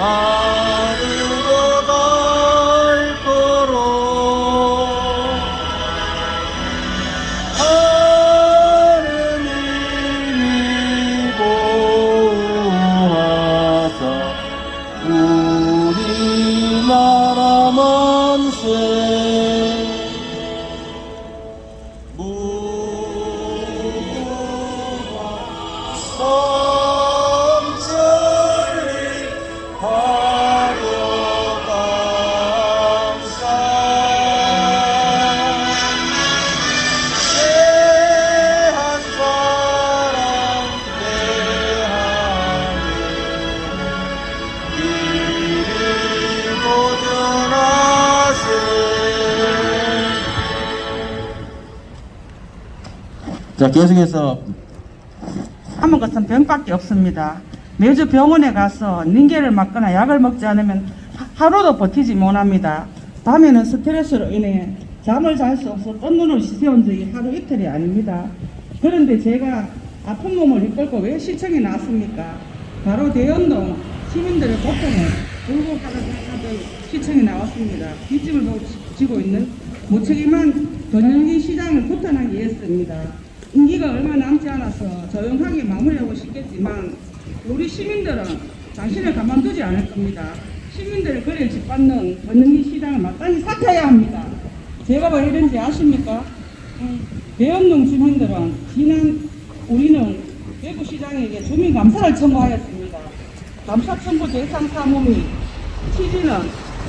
하늘로 갈 하느님이 보호하사 우리나라 만세 무궁화 성천리 화려강산 새한 사랑 대하늘 이리 보전하세 자, 계속해서 아무 것은 병밖에 없습니다. 매주 병원에 가서 닌게를 맞거나 약을 먹지 않으면 하루도 버티지 못합니다. 밤에는 스트레스로 인해 잠을 잘 수 없어 뜬 눈을 세운 적이 하루 이틀이 아닙니다. 그런데 제가 아픈 몸을 이끌고 왜 시청에 나왔습니까? 바로 대연동 시민들의 고통을 불고하듯 시청에 나왔습니다. 뒷짐을 지고 있는 무책임한 권영기 시장을 구탄하기 위해서입니다. 임기가 얼마 남지 않아서 조용하게 마무리하고 싶겠지만 우리 시민들은 당신을 가만두지 않을 겁니다. 시민들의 거리를 짓밟는 권영기 시장을 마땅히 사퇴해야 합니다. 제가 왜 이런지 아십니까? 대연동 주민들은 우리는 대구시장에게 주민감사를 청구하였습니다. 감사 청구 대상 사무 및 취지는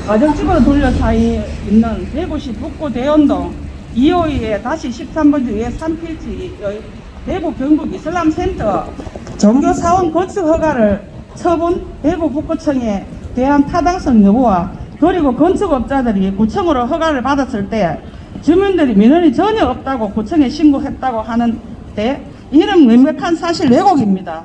가정집으로 둘러싸여 있는 대구시 북구 대연동 252에 다시 13번 주에 3필지의 대구 경북 이슬람센터 종교사원 건축 허가를 처분 대구 북구청에 대한 타당성 여부와 그리고 건축업자들이 구청으로 허가를 받았을 때 주민들이 민원이 전혀 없다고 구청에 신고했다고 하는데 이는 명백한 사실 왜곡입니다.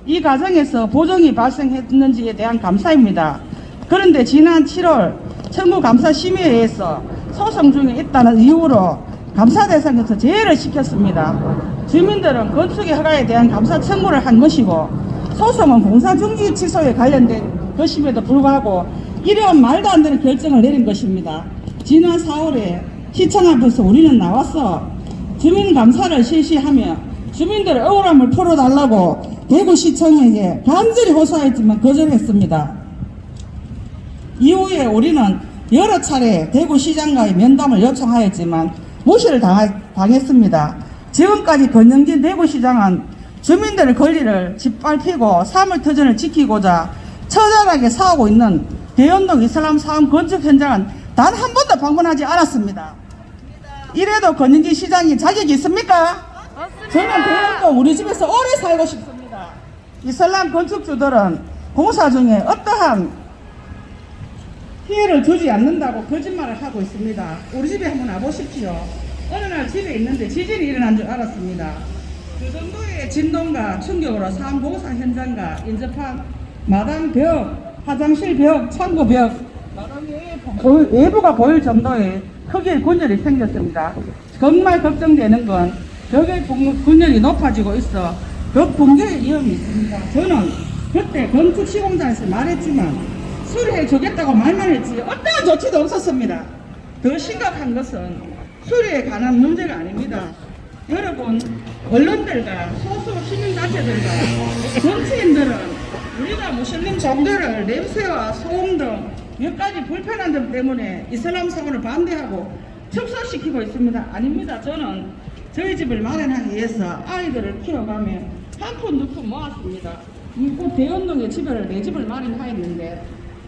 이 과정에서 보정이 발생했는지에 대한 감사입니다. 그런데 지난 7월 청구감사심의회에서 소송 중에 있다는 이유로 감사 대상에서 제외를 시켰습니다. 주민들은 건축의 허가에 대한 감사 청구를 한 것이고 소송은 공사중지 취소에 관련된 것임에도 불구하고 이런 말도 안 되는 결정을 내린 것입니다. 지난 4월에 시청 앞에서 우리는 나와서 주민감사를 실시하며 주민들의 억울함을 풀어달라고 대구시청에게 간절히 호소하였지만 거절했습니다. 이후에 우리는 여러 차례 대구시장과의 면담을 요청하였지만 무시를 당했습니다. 지금까지 권영진 대구시장은 주민들의 권리를 짓밟히고 사물터전을 지키고자 처절하게 싸우고 있는 대연동 이슬람 사원 건축 현장은 단 한 번도 방문하지 않았습니다. 이래도 권영진 시장이 자격이 있습니까? 저는 대연동 우리 집에서 오래 살고 싶습니다. 이슬람 건축주들은 공사 중에 어떠한 피해를 주지 않는다고 거짓말을 하고 있습니다. 우리 집에 한번 와보십시오. 어느 날 집에 있는데 지진이 일어난 줄 알았습니다. 그 정도의 진동과 충격으로 사무공사 현장과 인접한 마당 벽, 화장실 벽, 창고 벽, 마당 외부가 보일 정도의 크기의 균열이 생겼습니다. 정말 걱정되는 건 벽의 균열이 높아지고 있어 벽 붕괴의 위험이 있습니다. 저는 그때 건축 시공장에서 말했지만 수리해 주겠다고 말만 했지 어떠한 조치도 없었습니다. 더 심각한 것은 수리에 관한 문제가 아닙니다. 여러분 언론들과 소수 시민단체들과 정치인들은 우리가 무슬림 종교를 냄새와 소음 등 몇 가지 불편한 점 때문에 이슬람 사고를 반대하고 축소시키고 있습니다. 아닙니다. 저는 저희 집을 마련하기 위해서 아이들을 키워가며 한 푼 두 푼 모았습니다. 이곳 대연동에 내 집을 마련하였는데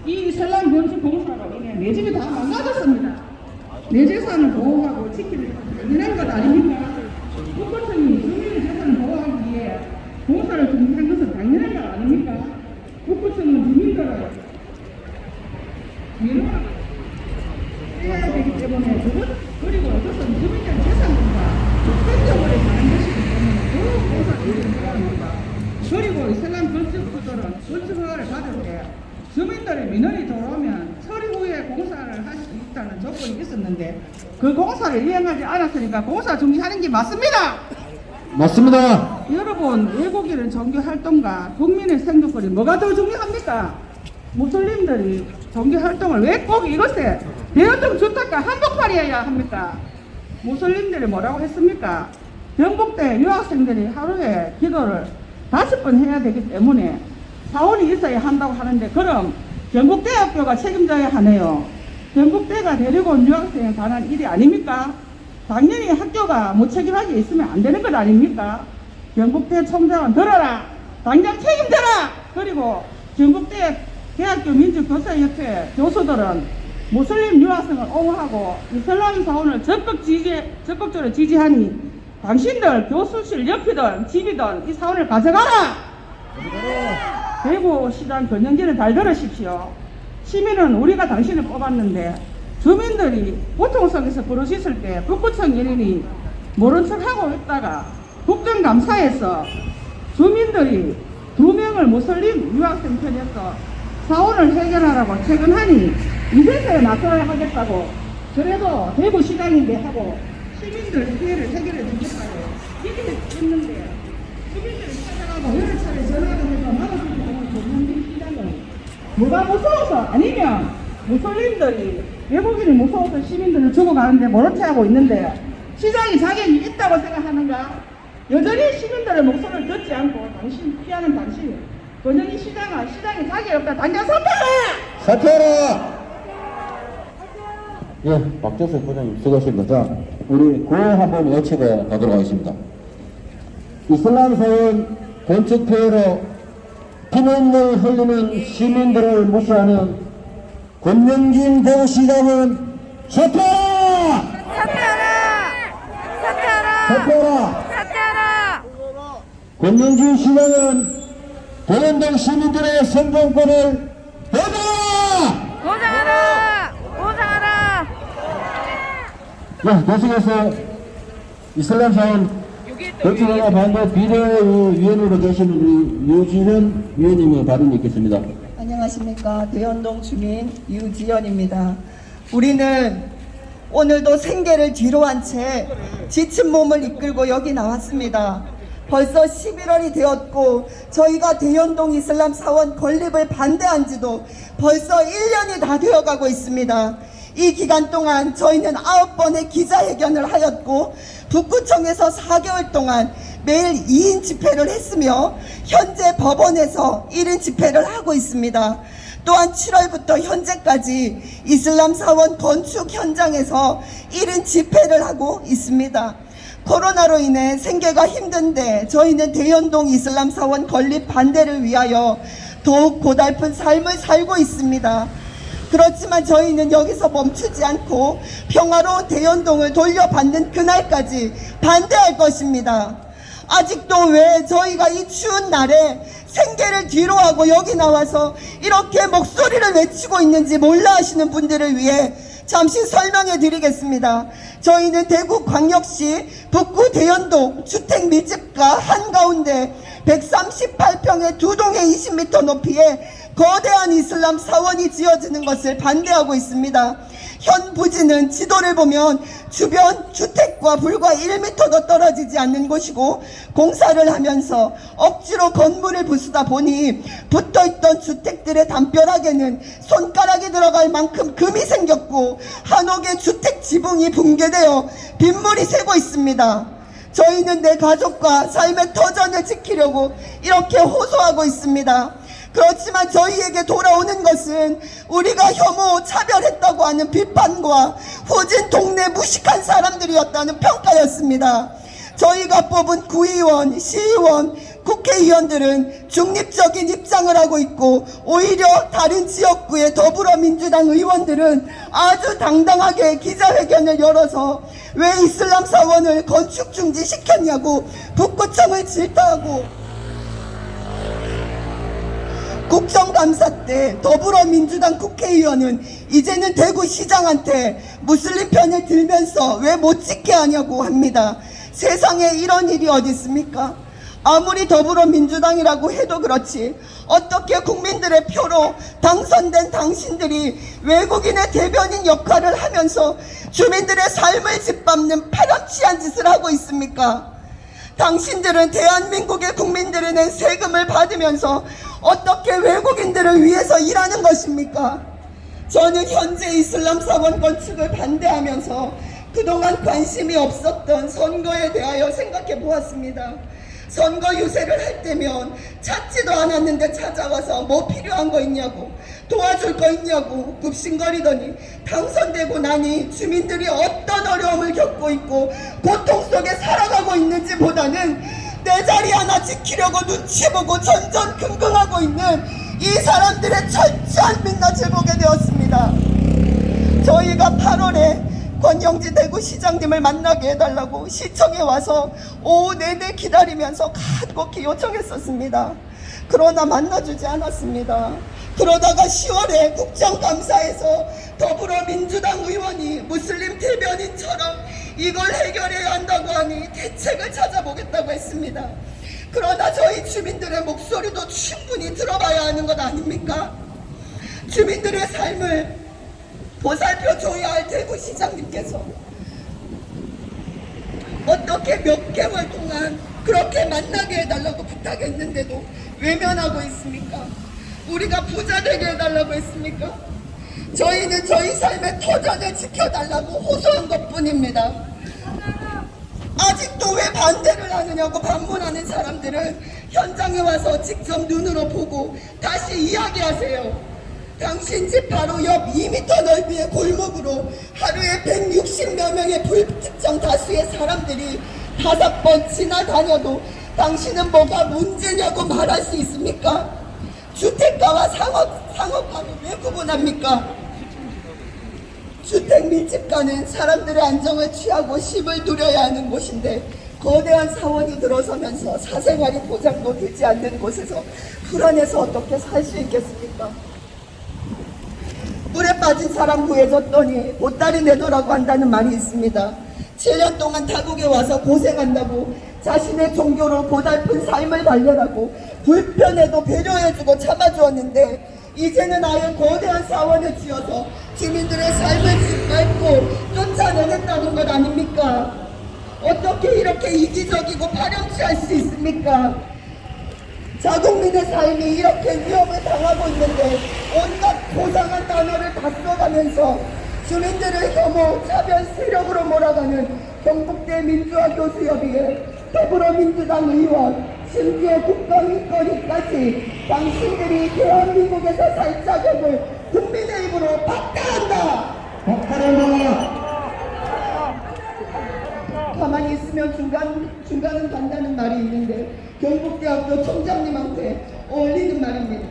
이 이슬람 건축 공사로 인해 내 집이 다 망가졌습니다. 내 재산을 보호하고 지키는 당연한 것 아닙니까? 국고청이 주민의 재산을 보호하기 위해 공사를 준비한 것은 당연한 것 아닙니까? 국고청은 주민들을 민원을 해야 되기 때문에 그리고 그것은 주민의 재산과 행정으로 가는 것이기 때문에 그 공사를 준비해야 합니다. 그리고 이슬람 건축주들은 건축허가를 받을 때 주민들의 민원이 들어오면 처리 후에 공사를 할 수 있다는 조건이 있었는데 그 공사를 이행하지 않았으니까 공사 중지하는 게 맞습니다. 맞습니다. 여러분 외국인의 종교 활동과 국민의 생존권이 뭐가 더 중요합니까? 무슬림들이 종교 활동을 왜 꼭 이것에 대연동 주택가 한복판이어야 합니까? 무슬림들이 뭐라고 했습니까? 경북대 유학생들이 하루에 기도를 5번 해야 되기 때문에 사원이 있어야 한다고 하는데, 그럼 경북대학교가 책임져야 하네요. 경북대가 데리고 온 유학생에 관한 일이 아닙니까? 당연히 학교가 무책임하게 있으면 안 되는 것 아닙니까? 경북대 총장은 들어라! 당장 책임져라! 그리고 경북대 대학교 민주교사협회 교수들은 무슬림 유학생을 옹호하고 이슬람 사원을 적극적으로 지지하니 당신들 교수실 옆이든 집이든 이 사원을 가져가라! 대구시장 권영진은 잘 들으십시오. 시민은 우리가 당신을 뽑았는데 주민들이 보통성에서 부르짖을 때 북구청 일인이 모른 척하고 있다가 국정감사에서 주민들이 2명을 무슬림 유학생 편에서 사원을 해결하라고 퇴근하니 이제서야 나서야 하겠다고, 그래도 대구시장인데 하고 시민들 피해를 해결해 주겠다고 얘기를 했는데, 주민들이 찾아가고 여러 차례 전화를 해서 막아주지 않은 권영진 시장은 뭐가 무서워서, 아니면 무슬림들이 외국인이 무서워서 시민들을 죽어가는데 모른 체 하고 있는데 시장이 자격이 있다고 생각하는가? 여전히 시민들의 목소리를 듣지 않고 당신 피하는 당신 권영희 시장아, 시장이 자격이 없다. 당장 사퇴해! 사퇴하라! 예, 박재석 부장님 수고하십니다. 자, 우리 구호 한번 외치고 가도록 하겠습니다. 이슬람 사원 건축 폐해로 피눈물 흘리는 시민들을 무시하는 권영진 대구시장은 사퇴하라! 사퇴하라! 사퇴하라! 사퇴하라! 사퇴하라! 권영진 시장은 대연동 시민들의 생존권을 보장하라! 보장하라! 보장하라! 네, 계속해서 이슬람 사원 건축허가 반대 비례위원으로 계시는 우리 유지현 위원님의 발언이 있겠습니다. 안녕하십니까. 대연동 주민 유지연입니다. 우리는 오늘도 생계를 뒤로 한 채 지친 몸을 이끌고 여기 나왔습니다. 벌써 11월이 되었고 저희가 대연동 이슬람 사원 건립을 반대한 지도 벌써 1년이 다 되어가고 있습니다. 이 기간 동안 저희는 9번의 기자회견을 하였고 북구청에서 4개월 동안 매일 2인 집회를 했으며 현재 법원에서 1인 집회를 하고 있습니다. 또한 7월부터 현재까지 이슬람 사원 건축 현장에서 1인 집회를 하고 있습니다. 코로나로 인해 생계가 힘든데 저희는 대연동 이슬람 사원 건립 반대를 위하여 더욱 고달픈 삶을 살고 있습니다. 그렇지만 저희는 여기서 멈추지 않고 평화로운 대연동을 돌려받는 그날까지 반대할 것입니다. 아직도 왜 저희가 이 추운 날에 생계를 뒤로하고 여기 나와서 이렇게 목소리를 외치고 있는지 몰라 하시는 분들을 위해 잠시 설명해 드리겠습니다. 저희는 대구광역시 북구 대연동 주택 밀집가 한가운데 138평의 두 동의 20m 높이의 거대한 이슬람 사원이 지어지는 것을 반대하고 있습니다. 현 부지는 지도를 보면 주변 주택과 불과 1m도 떨어지지 않는 곳이고 공사를 하면서 억지로 건물을 부수다 보니 붙어있던 주택들의 담벼락에는 손가락이 들어갈 만큼 금이 생겼고 한옥의 주택 지붕이 붕괴되어 빗물이 새고 있습니다. 저희는 내 가족과 삶의 터전을 지키려고 이렇게 호소하고 있습니다. 그렇지만 저희에게 돌아오는 것은 우리가 혐오, 차별했다고 하는 비판과 후진 동네 무식한 사람들이었다는 평가였습니다. 저희가 뽑은 구의원, 시의원, 국회의원들은 중립적인 입장을 하고 있고 오히려 다른 지역구의 더불어민주당 의원들은 아주 당당하게 기자회견을 열어서 왜 이슬람 사원을 건축 중지시켰냐고 북구청을 질타하고 국정감사 때 더불어민주당 국회의원은 이제는 대구시장한테 무슬림 편을 들면서 왜 못 찍게 하냐고 합니다. 세상에 이런 일이 어디 있습니까? 아무리 더불어민주당이라고 해도 그렇지 어떻게 국민들의 표로 당선된 당신들이 외국인의 대변인 역할을 하면서 주민들의 삶을 짓밟는 파렴치한 짓을 하고 있습니까? 당신들은 대한민국의 국민들이 낸 세금을 받으면서 어떻게 외국인들을 위해서 일하는 것입니까? 저는 현재 이슬람 사원 건축을 반대하면서 그동안 관심이 없었던 선거에 대하여 생각해 보았습니다. 선거 유세를 할 때면 찾지도 않았는데 찾아와서 뭐 필요한 거 있냐고, 도와줄 거 있냐고 굽신거리더니 당선되고 나니 주민들이 어떤 어려움을 겪고 있고 고통 속에 살아가고 있는지 보다는 내 자리 하나 지키려고 눈치 보고 전전긍긍하고 있는 이 사람들의 철저한 민낯을 보게 되었습니다. 저희가 8월에 권영지 대구시장님을 만나게 해달라고 시청에 와서 오후 내내 기다리면서 간곡히 요청했었습니다. 그러나 만나주지 않았습니다. 그러다가 10월에 국정감사에서 더불어민주당 의원이 무슬림 대변인처럼 이걸 해결해야 한다고 하니 대책을 찾아보겠다고 했습니다. 그러나 저희 주민들의 목소리도 충분히 들어봐야 하는 것 아닙니까? 주민들의 삶을 보살펴줘야 할 대구시장님께서 어떻게 몇 개월 동안 그렇게 만나게 해달라고 부탁했는데도 외면하고 있습니까? 우리가 부자 되게 해달라고 했습니까? 저희는 저희 삶의 터전을 지켜달라고 호소한 것뿐입니다. 아직도 왜 반대를 하느냐고 반문하는 사람들은 현장에 와서 직접 눈으로 보고 다시 이야기하세요. 당신 집 바로 옆 2m 넓이의 골목으로 하루에 160여 명의 불특정 다수의 사람들이 5번 지나다녀도 당신은 뭐가 문제냐고 말할 수 있습니까? 주택가와 상업가를 왜 구분합니까? 주택 밀집가는 사람들의 안정을 취하고 쉼을 누려야 하는 곳인데 거대한 사원이 들어서면서 사생활이 보장도 되지 않는 곳에서 불안해서 어떻게 살 수 있겠습니까? 물에 빠진 사람 구해줬더니 보따리 내놓으라고 한다는 말이 있습니다. 7년 동안 타국에 와서 고생한다고 자신의 종교로 고달픈 삶을 달려라고 불편해도 배려해주고 참아주었는데 이제는 아예 거대한 사원을 지어서 주민들의 삶을 짓밟고 쫓아내겠다는 것 아닙니까? 어떻게 이렇게 이기적이고 파렴치할 수 있습니까? 자국민의 삶이 이렇게 위협을 당하고 있는데 온갖 고상한 단어를 다 써가면서 주민들을 혐오, 차별 세력으로 몰아가는 경북대 민주화 교수협의회 더불어민주당 의원 심지어 국가인권위까지 당신들이 대한민국에서 살 자격을 국민의힘으로 박탈한다! 박탈한다! 가만히 있으면 중간은 간다는 말이 있는데 경북대학교 총장님한테 어울리는 말입니다.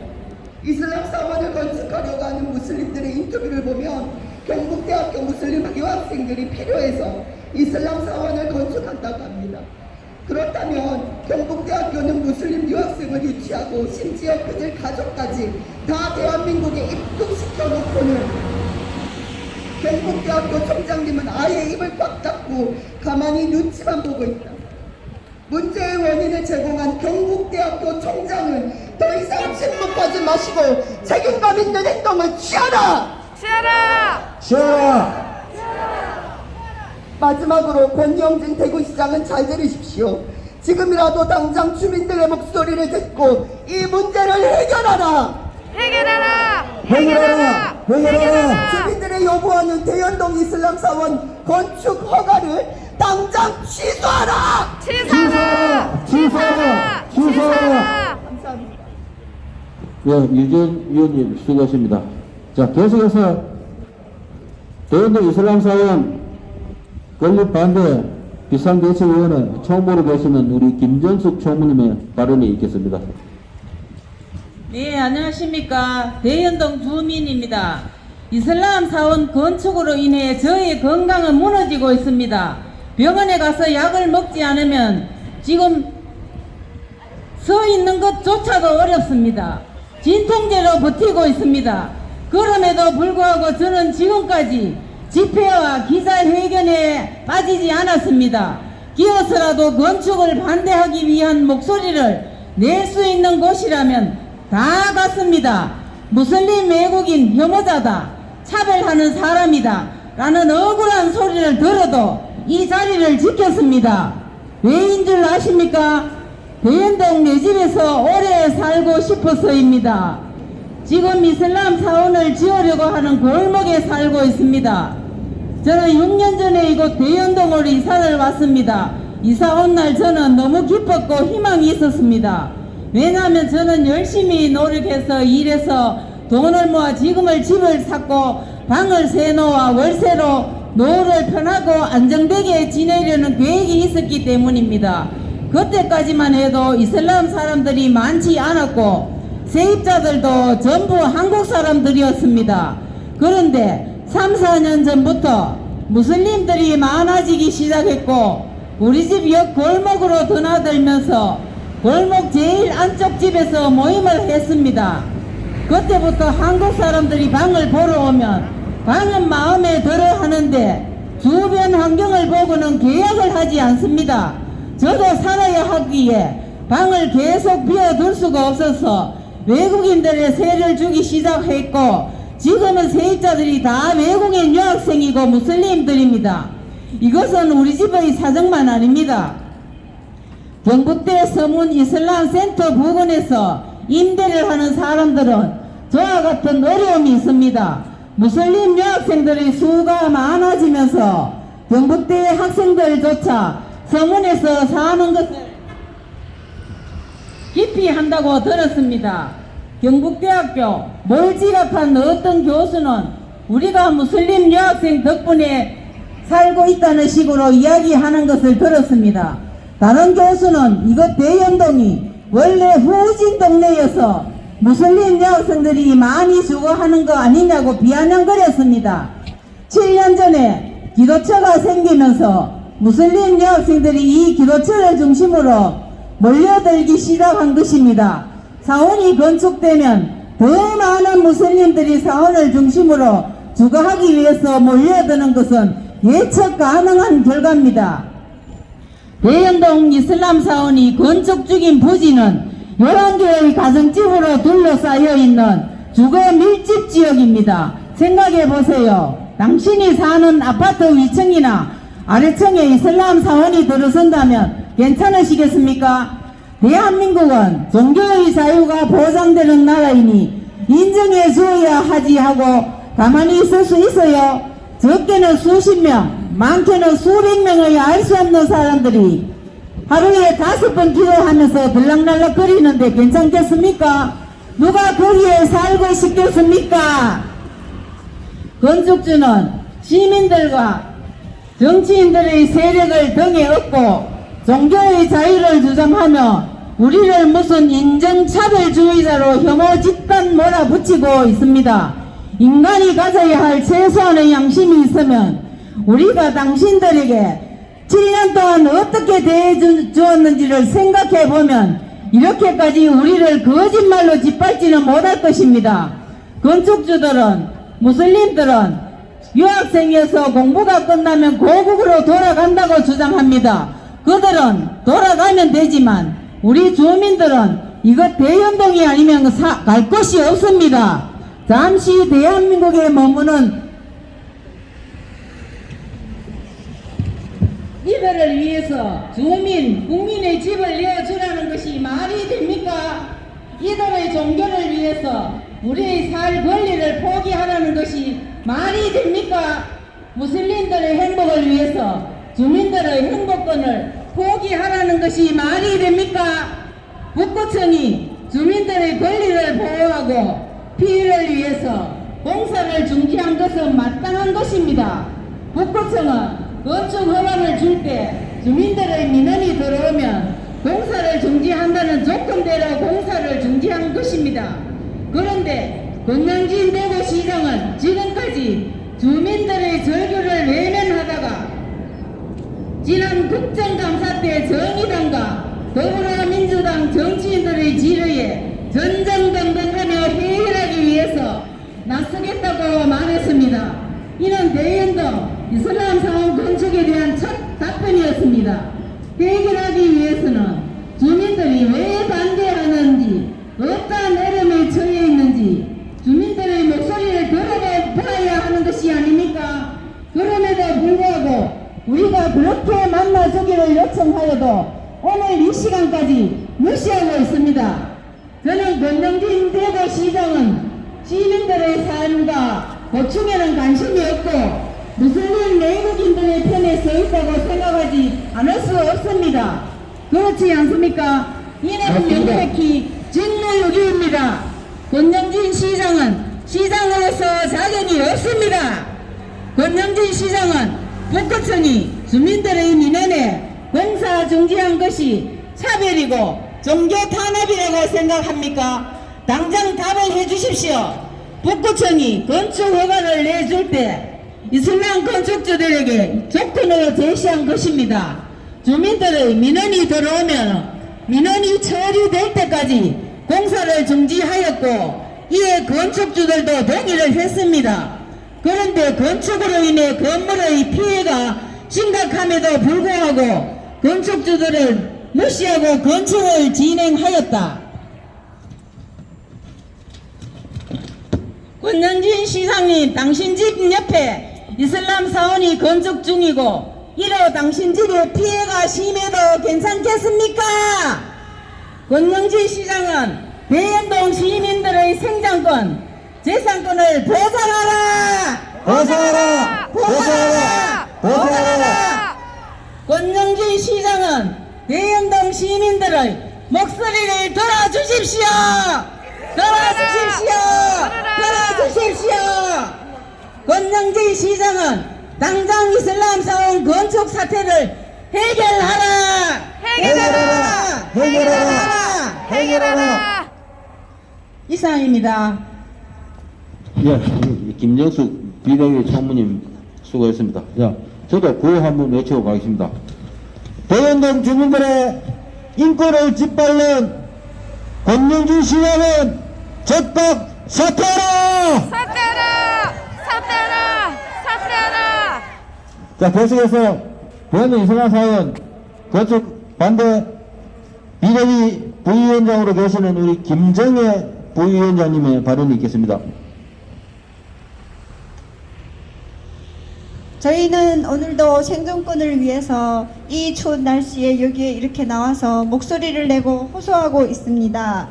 이슬람 사원을 건축하려고 하는 무슬림들의 인터뷰를 보면 경북대학교 무슬림 유학생들이 필요해서 이슬람 사원을 건축한다고 합니다. 그렇다면 경북대학교는 무슬림 유학생을 유치하고 심지어 그들 가족까지 다 대한민국에 입국시켜 놓고는 경북대학교 총장님은 아예 입을 꽉 닫고 가만히 눈치만 보고 있다. 문제의 원인을 제공한 경북대학교 총장은 더 이상 침묵하지 마시고 책임감 있는 행동을 취하라! 치아라! 시원아! 마지막으로 권영진 대구시장은 잘 들으십시오. 지금이라도 당장 주민들의 목소리를 듣고 이 문제를 해결하라! 해결하라! 해결하라! 해결하라! 주민들의 요구하는 대연동 이슬람 사원 건축 허가를 당장 취소하라! 취소하라! 취소하라! 취소하라! 감사합니다. 예, 유전 위원님 수고하십니다. 자, 계속해서 대연동 이슬람 사원 건립 반대 비상대책위원회 총무로 계시는 우리 김정숙 총무님의 발언이 있겠습니다. 네, 안녕하십니까. 대연동 주민입니다. 이슬람 사원 건축으로 인해 저의 건강은 무너지고 있습니다. 병원에 가서 약을 먹지 않으면 지금 서 있는 것조차도 어렵습니다. 진통제로 버티고 있습니다. 그럼에도 불구하고 저는 지금까지 집회와 기자회견에 빠지지 않았습니다. 기어서라도 건축을 반대하기 위한 목소리를 낼 수 있는 곳이라면 다 갔습니다. 무슬림 외국인 혐오자다, 차별하는 사람이다 라는 억울한 소리를 들어도 이 자리를 지켰습니다. 왜인 줄 아십니까? 대연동 내 집에서 오래 살고 싶어서입니다. 지금 이슬람 사원을 지으려고 하는 골목에 살고 있습니다. 저는 6년 전에 이곳 대연동으로 이사를 왔습니다. 이사 온 날 저는 너무 기뻤고 희망이 있었습니다. 왜냐하면 저는 열심히 노력해서 일해서 돈을 모아 지금을 집을 샀고 방을 세놓아 월세로 노후를 편하고 안정되게 지내려는 계획이 있었기 때문입니다. 그때까지만 해도 이슬람 사람들이 많지 않았고 세입자들도 전부 한국 사람들이었습니다. 그런데 3, 4년 전부터 무슬림들이 많아지기 시작했고 우리 집 옆 골목으로 드나들면서 골목 제일 안쪽 집에서 모임을 했습니다. 그때부터 한국 사람들이 방을 보러 오면 방은 마음에 들어 하는데 주변 환경을 보고는 계약을 하지 않습니다. 저도 살아야 하기에 방을 계속 비워둘 수가 없어서 외국인들의 세를 주기 시작했고 지금은 세입자들이 다 외국인 유학생이고 무슬림들입니다. 이것은 우리 집의 사정만 아닙니다. 경북대 서문 이슬람 센터 부근에서 임대를 하는 사람들은 저와 같은 어려움이 있습니다. 무슬림 유학생들의 수가 많아지면서 경북대 학생들조차 서문에서 사는 것을 기피한다고 들었습니다. 경북대학교 몰지각한 어떤 교수는 우리가 무슬림 유학생 덕분에 살고 있다는 식으로 이야기하는 것을 들었습니다. 다른 교수는 이것 대연동이 원래 후진 동네여서 무슬림 여학생들이 많이 주거하는 거 아니냐고 비아냥거렸습니다. 7년 전에 기도처가 생기면서 무슬림 여학생들이 이 기도처를 중심으로 몰려들기 시작한 것입니다. 사원이 건축되면 더 많은 무슬림들이 사원을 중심으로 주거하기 위해서 몰려드는 것은 예측 가능한 결과입니다. 대연동 이슬람 사원이 건축 중인 부지는 11개의 가정집으로 둘러싸여 있는 주거 밀집 지역입니다. 생각해 보세요. 당신이 사는 아파트 위층이나 아래층에 이슬람 사원이 들어선다면 괜찮으시겠습니까? 대한민국은 종교의 자유가 보장되는 나라이니 인정해 주어야 하지 하고 가만히 있을 수 있어요? 적게는 수십 명, 많게는 수백 명의 알 수 없는 사람들이 하루에 5번 기도하면서 들락날락 거리는데 괜찮겠습니까? 누가 거기에 살고 싶겠습니까? 건축주는 시민들과 정치인들의 세력을 등에 업고 종교의 자유를 주장하며 우리를 무슨 인종차별주의자로 혐오 집단 몰아붙이고 있습니다. 인간이 가져야 할 최소한의 양심이 있으면 우리가 당신들에게 7년 동안 어떻게 대해주었는지를 생각해보면 이렇게까지 우리를 거짓말로 짓밟지는 못할 것입니다. 건축주들은 무슬림들은 유학생이어서 공부가 끝나면 고국으로 돌아간다고 주장합니다. 그들은 돌아가면 되지만 우리 주민들은 이것 대연동이 아니면 갈 곳이 없습니다. 잠시 대한민국에 머무는 이들을 위해서 국민의 집을 내어주라는 것이 말이 됩니까? 이들의 종교를 위해서 우리의 살 권리를 포기하라는 것이 말이 됩니까? 무슬림들의 행복을 위해서 주민들의 행복권을 포기하라는 것이 말이 됩니까? 북구청이 주민들의 권리를 보호하고 피해를 위해서 공사를 중지한 것은 마땅한 것입니다. 북구청은 건축 허가를 줄 때 주민들의 민원이 들어오면 공사를 중지한다는 조건대로 공사를 중지한 것입니다. 그런데 권영진 대구시장은 지금까지 주민들의 절규를 외면하다가 지난 국정감사 때 정의당과 더불어민주당 정치인들의 지뢰에 전전긍긍하며 해결하기 위해서 나서겠다고 말했습니다. 이는 대연동 이슬람 사원 건축에 대한 첫 답변이었습니다. 해결하기 위해서는 주민들이 왜 반대하는지 어떠한 어려움에 처해 있는지 주민들의 목소리를 들어봐야 하는 것이 아닙니까? 그럼에도 불구하고 우리가 그렇게 만나주기를 요청하여도 저는 권영진 대구시장은 시민들의 삶과 고충에는 관심이 없고 무슬림 내국인들의 편에 서 있다고 생각하지 않을 수 없습니다. 그렇지 않습니까? 이는 맞습니다. 명백히 직무유기입니다. 권영진 시장은 시장으로서 자격이 없습니다. 권영진 시장은 북구청이 주민들의 민원에 공사 중지한 것이 차별이고 종교 탄압이라고 생각합니까? 당장 답을 해주십시오. 북구청이 건축 허가를 내줄 때 이슬람 건축주들에게 조건으로 제시한 것입니다. 주민들의 민원이 들어오면 민원이 처리될 때까지 공사를 중지하였고 이에 건축주들도 동의를 했습니다. 그런데 건축으로 인해 건물의 피해가 심각함에도 불구하고 건축주들을 무시하고 건축을 진행하였다. 권영진 시장님, 당신 집 옆에 이슬람 사원이 건축 중이고 이로 당신 집에 피해가 심해도 괜찮겠습니까? 권영진 시장은 대연동 시민들의 생장권, 재산권을 보장하라! 보상하라! 보상하라! 보상하라! 권영진 시장은 대연동 시민들의 목소리를 들어주십시오! 들어주십시오! 들어주십시오! 권영진 시장은 당장 이슬람 사원 건축 사태를 해결하라! 해결하라! 해결하라! 해결하라! 이상입니다. 예, 김정숙 비대위 총무님 수고했습니다. 자, 저도 구호 한번 외치고 가겠습니다. 대연동 주민들의 인권을 짓밟는 권영진 시장은 즉각 사퇴하라! 사퇴하라! 사퇴하라! 사퇴하라! 자, 계속해서 대연동 이슬람 사원 건축 반대 비대위 부위원장으로 계시는 우리 김정혜 부위원장님의 발언이 있겠습니다. 저희는 오늘도 생존권을 위해서 이 추운 날씨에 여기에 이렇게 나와서 목소리를 내고 호소하고 있습니다.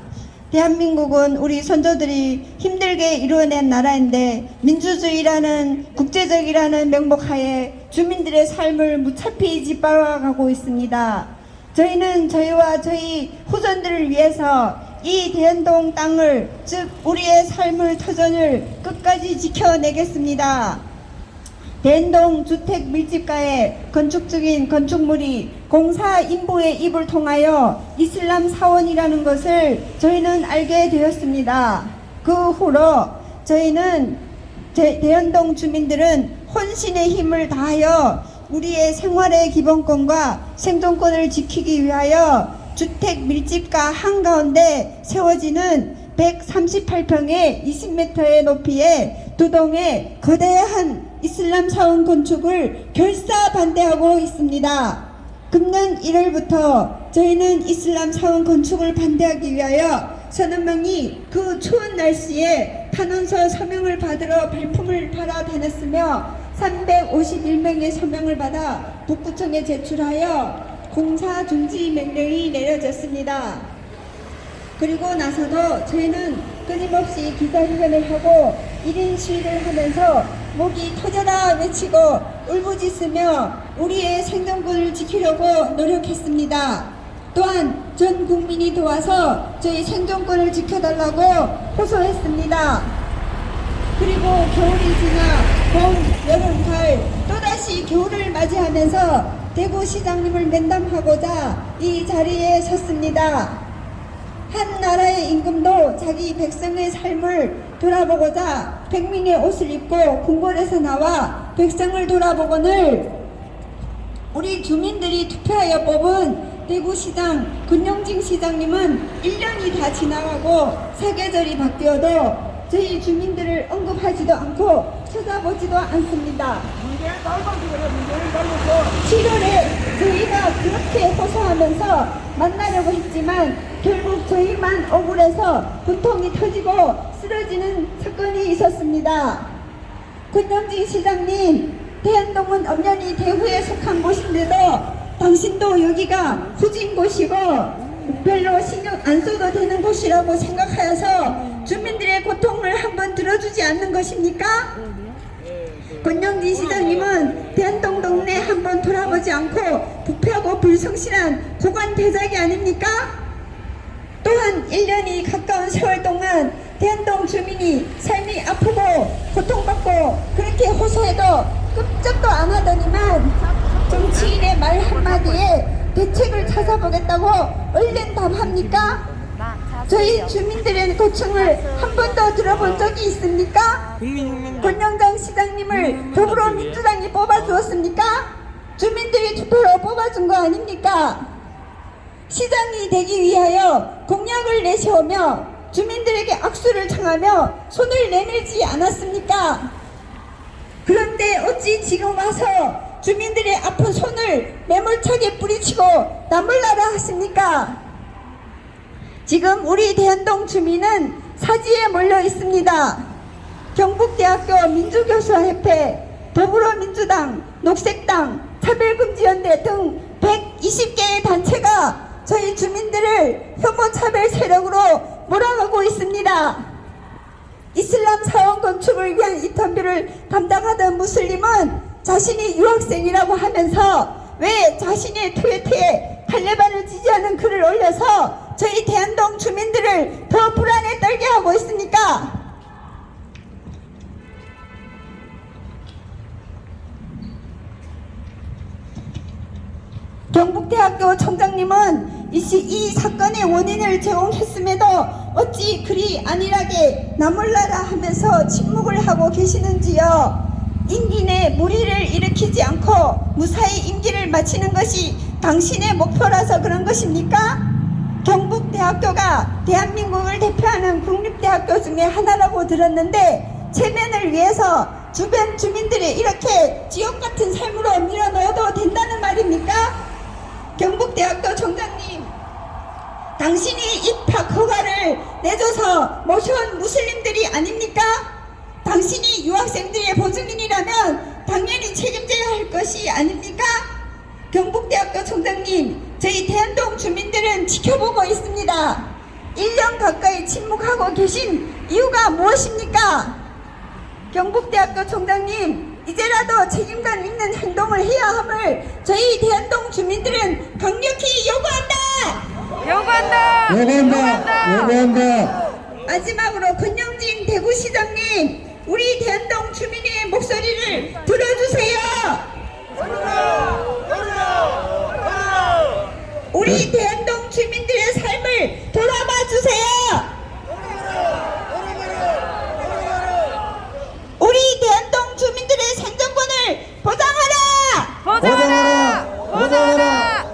대한민국은 우리 선조들이 힘들게 이루어낸 나라인데 민주주의라는 국제적이라는 명목하에 주민들의 삶을 무차피 짓밟아가고 있습니다. 저희는 저희와 저희 후손들을 위해서 이 대연동 땅을, 즉 우리의 삶을 터전을 끝까지 지켜내겠습니다. 대연동 주택 밀집가에 건축 중인 건축물이 공사 인부의 입을 통하여 이슬람 사원이라는 것을 저희는 알게 되었습니다. 그 후로 저희는 대연동 주민들은 혼신의 힘을 다하여 우리의 생활의 기본권과 생존권을 지키기 위하여 주택 밀집가 한가운데 세워지는 138평의 20m의 높이의 두 동의 거대한 이슬람 사원 건축을 결사 반대하고 있습니다. 금년 1월부터 저희는 이슬람 사원 건축을 반대하기 위하여 서너 명이 그 추운 날씨에 탄원서 서명을 받으러 발품을 팔아 다녔으며 351명의 서명을 받아 북구청에 제출하여 공사 중지 명령이 내려졌습니다. 그리고 나서도 저희는 끊임없이 기자회견을 하고 1인 시위를 하면서 목이 터져라 외치고 울부짖으며 우리의 생존권을 지키려고 노력했습니다. 또한 전 국민이 도와서 저희 생존권을 지켜달라고 호소했습니다. 그리고 겨울이 지나 봄, 여름, 가을 또다시 겨울을 맞이하면서 대구시장님을 면담하고자 이 자리에 섰습니다. 한 나라의 임금도 자기 백성의 삶을 돌아보고자 백민의 옷을 입고 궁궐에서 나와 백성을 돌아보거늘 우리 주민들이 투표하여 뽑은 대구시장 권영진 시장님은 1년이 다 지나가고 사계절이 바뀌어도 저희 주민들을 언급하지도 않고 쳐다보지도 않습니다. 7월에 저희가 그렇게 호소하면서 만나려고 했지만 결국 저희만 억울해서 분통이 터지고 쓰러지는 사건이 있었습니다. 권영진 시장님, 대연동은 엄연히 대구에 속한 곳인데도 당신도 여기가 후진 곳이고 별로 신경 안 써도 되는 곳이 곳이라고 생각하여서 주민들의 고통을 한번 들어주지 않는 것입니까? 권영진 시장님은 대한동 동네 한번 돌아보지 않고 부패하고 불성실한 고관 대작이 아닙니까? 또한 1년이 가까운 세월 동안 대한동 주민이 삶이 아프고 고통받고 그렇게 호소해도 끔찍도 안 하더니만 정치인의 말 한마디에 대책을 찾아보겠다고 얼른 답합니까? 저희 주민들의 고충을 한 번도 들어본 적이 있습니까? 권영장 시장님을 더불어민주당이 뽑아주었습니까? 주민들이 투표로 뽑아준 거 아닙니까? 시장이 되기 위하여 공약을 내세우며 주민들에게 악수를 청하며 손을 내밀지 않았습니까? 그런데 어찌 지금 와서 주민들의 아픈 손을 매몰차게 뿌리치고 나몰라라 하십니까? 지금 우리 대한동 주민은 사지에 몰려 있습니다. 경북대학교 민주교수협회, 더불어민주당, 녹색당, 차별금지연대 등 120개의 단체가 저희 주민들을 혐오차별 세력으로 몰아가고 있습니다. 이슬람 사원 건축을 위한 인터뷰를 담당하던 무슬림은 자신이 유학생이라고 하면서 왜 자신의 트위터에 탈레반을 지지하는 글을 올려서 저희 대한동 주민들을 더 불안에 떨게 하고 있습니까? 경북대학교 총장님은 이 사건의 원인을 제공했음에도 어찌 그리 안일하게 나몰라라 하면서 침묵을 하고 계시는지요. 임기 내 무리를 일으키지 않고 무사히 임기를 마치는 것이 당신의 목표라서 그런 것입니까? 경북대학교가 대한민국을 대표하는 국립대학교 중에 하나라고 들었는데 체면을 위해서 주변 주민들이 이렇게 지옥같은 삶으로 밀어넣어도 된다는 말입니까? 경북대학교 총장님, 당신이 입학 허가를 내줘서 모셔온 무슬림들이 아닙니까? 당신이 유학생들의 보증인이라면 당연히 책임져야 할 것이 아닙니까? 경북대학교 총장님, 저희 대한동 주민들은 지켜보고 있습니다. 1년 가까이 침묵하고 계신 이유가 무엇입니까? 경북대학교 총장님, 이제라도 책임감 있는 행동을 해야 함을 저희 대한동 주민들은 강력히 요구한다! 요구한다. 마지막으로 권영진 대구시장님, 우리 대한동 주민의 목소리를 들어주세요. 우리 대한동 주민들의 삶을 돌아봐 주세요. 우리 대한동 주민들의 생존권을 보장하라.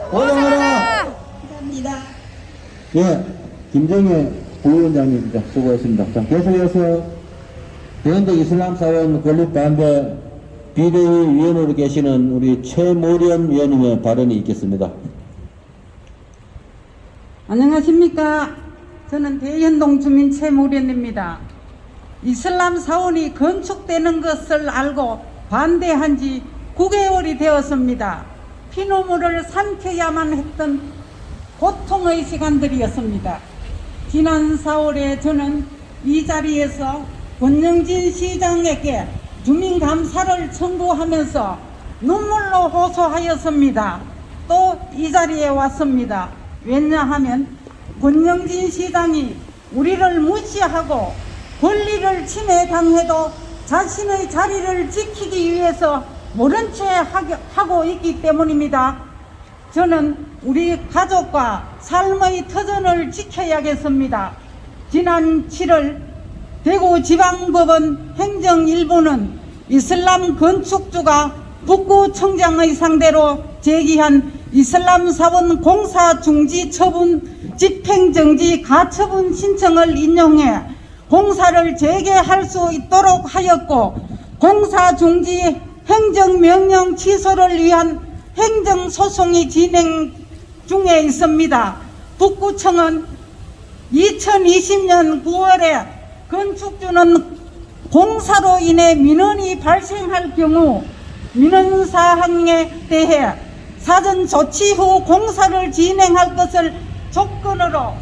보장하라. 감사합니다. 예, 김정혜 부위원장님입니다. 수고했습니다. 자, 계속해서 대한동 이슬람사원 건립반대 비대위 위원으로 계시는 우리 최모련 위원님의 발언이 있겠습니다. 안녕하십니까. 저는 대현동 주민 최모련입니다. 이슬람 사원이 건축되는 것을 알고 반대한 지 9개월이 되었습니다. 피눈물을 삼켜야만 했던 고통의 시간들이었습니다. 지난 4월에 저는 이 자리에서 권영진 시장에게 주민감사를 청구하면서 눈물로 호소하였습니다. 또 이 자리에 왔습니다. 왜냐하면 권영진 시장이 우리를 무시하고 권리를 침해당해도 자신의 자리를 지키기 위해서 모른 채 하고 있기 때문입니다. 저는 우리 가족과 삶의 터전을 지켜야겠습니다. 지난 7월 대구지방법원 행정일부는 이슬람 건축주가 북구청장의 상대로 제기한 이슬람 사원 공사 중지 처분 집행정지 가처분 신청을 인용해 공사를 재개할 수 있도록 하였고, 공사 중지 행정명령 취소를 위한 행정소송이 진행 중에 있습니다. 북구청은 2020년 9월에 건축주는 공사로 인해 민원이 발생할 경우 민원사항에 대해 사전 조치 후 공사를 진행할 것을 조건으로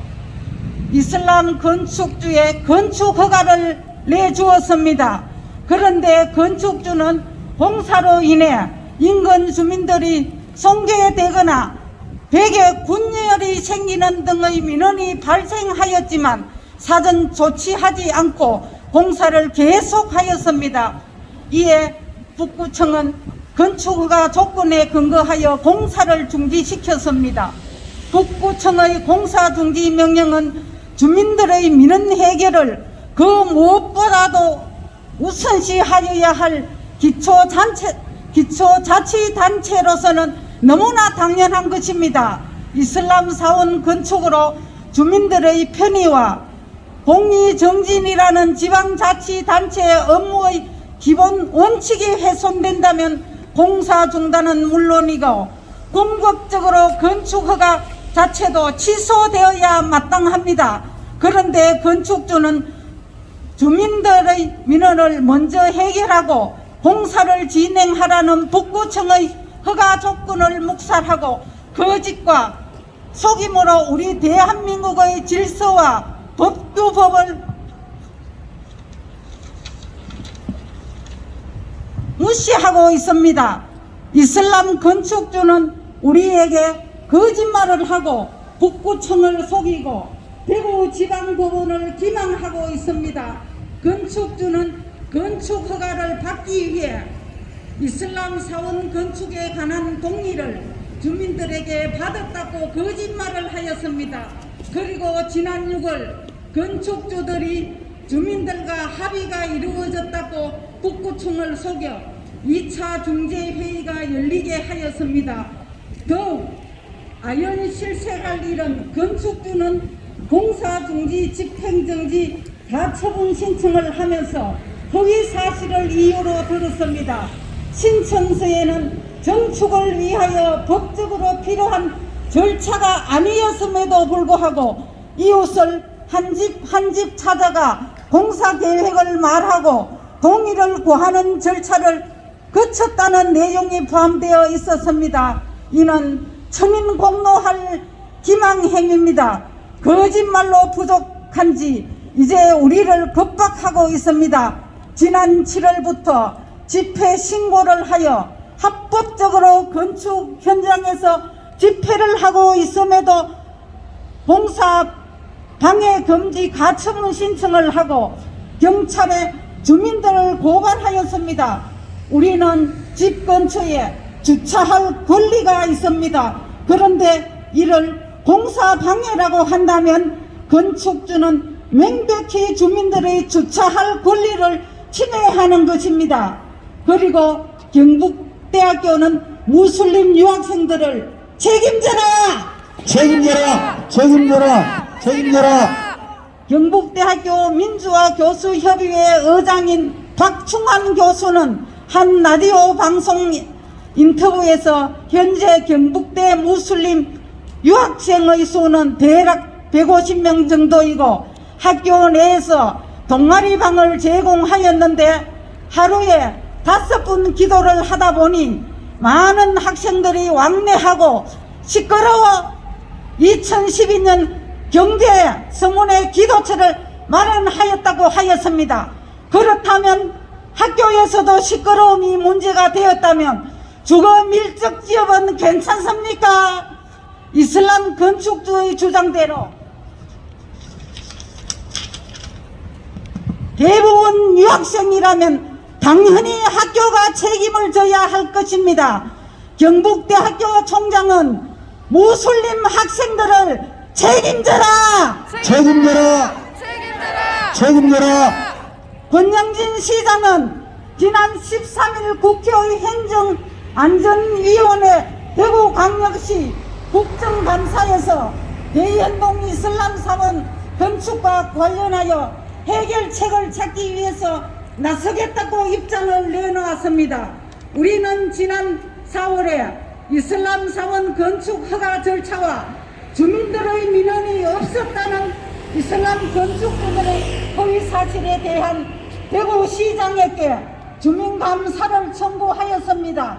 이슬람 건축주에 건축 허가를 내주었습니다. 그런데 건축주는 공사로 인해 인근 주민들이 손괴되거나 베개 균열이 생기는 등의 민원이 발생하였지만 사전 조치하지 않고 공사를 계속하였습니다. 이에 북구청은 건축허가 조건에 근거하여 공사를 중지시켰습니다. 북구청의 공사 중지 명령은 주민들의 민원 해결을 그 무엇보다도 우선시하여야 할 기초자치단체로서는 너무나 당연한 것입니다. 이슬람 사원 건축으로 주민들의 편의와 공의정진이라는 지방자치단체의 업무의 기본 원칙이 훼손된다면 공사 중단은 물론이고 궁극적으로 건축허가 자체도 취소되어야 마땅합니다. 그런데 건축주는 주민들의 민원을 먼저 해결하고 공사를 진행하라는 북구청의 허가 조건을 묵살하고 거짓과 속임으로 우리 대한민국의 질서와 법규법을 무시하고 있습니다. 이슬람 건축주는 우리에게 거짓말을 하고 북구청을 속이고 대구지방법원을 기망하고 있습니다. 건축주는 건축 허가를 받기 위해 이슬람 사원 건축에 관한 동의를 주민들에게 받았다고 거짓말을 하였습니다. 그리고 지난 6월 건축주들이 주민들과 합의가 이루어졌다고 북구청을 속여 2차 중재회의가 열리게 하였습니다. 더욱 아연 실색할 일은 건축주는 공사중지, 집행정지 가처분 신청을 하면서 허위사실을 이유로 들었습니다. 신청서에는 정축을 위하여 법적으로 필요한 절차가 아니었음에도 불구하고 이웃을 한 집 찾아가 공사 계획을 말하고 동의를 구하는 절차를 거쳤다는 내용이 포함되어 있었습니다. 이는 천인공노할 기망행위입니다. 거짓말로 부족한지 이제 우리를 겁박하고 있습니다. 지난 7월부터 집회 신고를 하여 합법적으로 건축 현장에서 집회를 하고 있음에도 공사 방해 금지 가처분 신청을 하고 경찰에 주민들을 고발하였습니다. 우리는 집 근처에 주차할 권리가 있습니다. 그런데 이를 공사 방해라고 한다면 건축주는 명백히 주민들의 주차할 권리를 침해하는 것입니다. 그리고 경북대학교는 무슬림 유학생들을 책임져라! 책임져라! 책임져라! 책임져라! 경북대학교 민주화 교수협의회 의장인 박충환 교수는 한 라디오 방송 인터뷰에서 현재 경북대 무슬림 유학생의 수는 대략 150명 정도이고 학교 내에서 동아리방을 제공하였는데 하루에 5분 기도를 하다 보니 많은 학생들이 왕래하고 시끄러워 2012년 경대 성원의 기도처를 마련하였다고 하였습니다. 그렇다면 학교에서도 시끄러움이 문제가 되었다면 주거 밀접 지역은 괜찮습니까? 이슬람 건축주의 주장대로 대부분 유학생이라면 당연히 학교가 책임을 져야 할 것입니다. 경북대학교 총장은 무슬림 학생들을 책임져라! 책임져라! 책임져라! 책임져라! 권영진 시장은 지난 13일 국회의 행정안전위원회 대구광역시 국정감사에서 대연동 이슬람 사원 건축과 관련하여 해결책을 찾기 위해서 나서겠다고 입장을 내놓았습니다. 우리는 지난 4월에 이슬람 사원 건축 허가 절차와 주민들의 민원이 없었다는 이슬람 건축주들의 허위 사실에 대한 대구시장에게 주민감사를 청구하였습니다.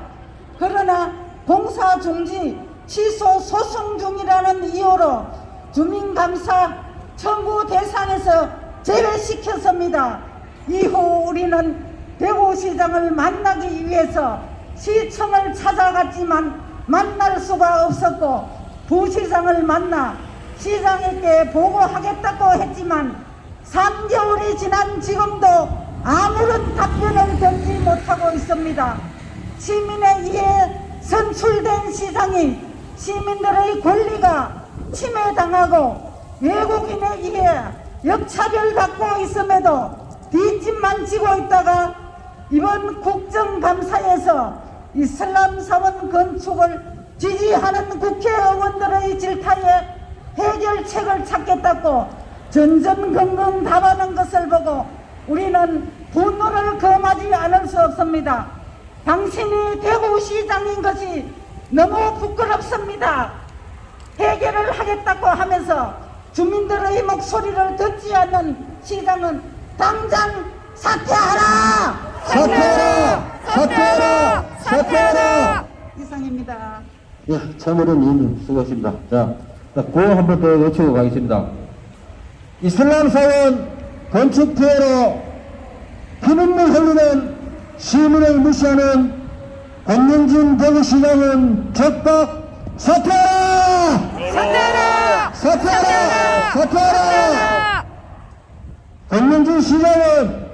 그러나 공사 중지 취소 소송 중이라는 이유로 주민감사 청구 대상에서 제외시켰습니다. 이후 우리는 대구시장을 만나기 위해서 시청을 찾아갔지만 만날 수가 없었고 부시장을 만나 시장에게 보고하겠다고 했지만 3개월이 지난 지금도 아무런 답변을 듣지 못하고 있습니다. 시민에 의해 선출된 시장이 시민들의 권리가 침해당하고 외국인에 의해 역차별받고 있음에도 뒷짐만 지고 있다가 이번 국정감사에서 이슬람 사원 건축을 지지하는 국회의원들의 질타에 해결책을 찾겠다고 전전긍긍 답하는 것을 보고 우리는 분노를 금하지 않을 수 없습니다. 당신이 대구시장인 것이 너무 부끄럽습니다. 해결을 하겠다고 하면서 주민들의 목소리를 듣지 않는 시장은 당장 사퇴하라! 사퇴하라! 사퇴하라! 사퇴하라! 이상입니다. 예, 참여연 위원님 수고하십니다. 자, 구호 한 번 더 외치고 가겠습니다. 이슬람 사원 건축 피해로 피눈물 흘리는 시민을 무시하는 권영진 대구시장은 적박 사퇴하라! 사퇴하라! 사퇴하라! 사퇴하라! 사퇴하라! 권영진 시장은